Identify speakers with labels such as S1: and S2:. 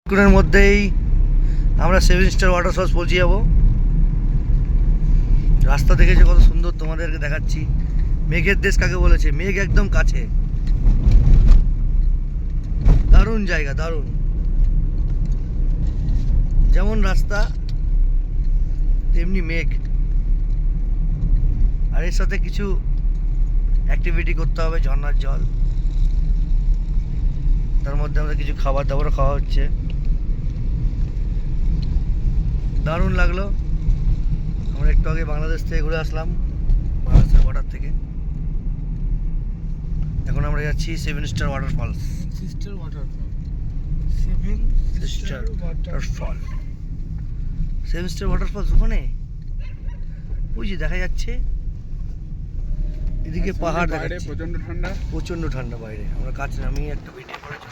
S1: কিছুক্ষণের মধ্যেই আমরা 7 স্টার ওয়াটারফলস পৌঁছে যাবো। রাস্তা দেখেছে কত সুন্দর, তোমাদেরকে দেখাচ্ছি। মেঘের দেশ কাকে বলেছে, মেঘ একদম কাছে। দারুণ জায়গা, দারুণ। যেমন রাস্তা তেমনি মেঘ। আর এর সাথে কিছু অ্যাক্টিভিটি করতে হবে, ঝর্ণার জল, তার মধ্যে আমাদের কিছু খাবার দাবারও খাওয়া হচ্ছে। দারুণ লাগলো। আমরা একটু আগে বাংলাদেশ থেকে ঘুরে আসলাম, বাংলাদেশের বর্ডার থেকে। এখন আমরা যাচ্ছি 7 star waterfalls.
S2: 7 star waterfall.
S1: 7 star waterfalls ওখানে ওই যে দেখা যাচ্ছে, এদিকে পাহাড় দেখা যাচ্ছে।
S2: প্রচন্ড ঠান্ডা,
S1: প্রচন্ড ঠান্ডা বাইরে। আমরা কাছে নামিয়ে একটা ভিডিও করেছি।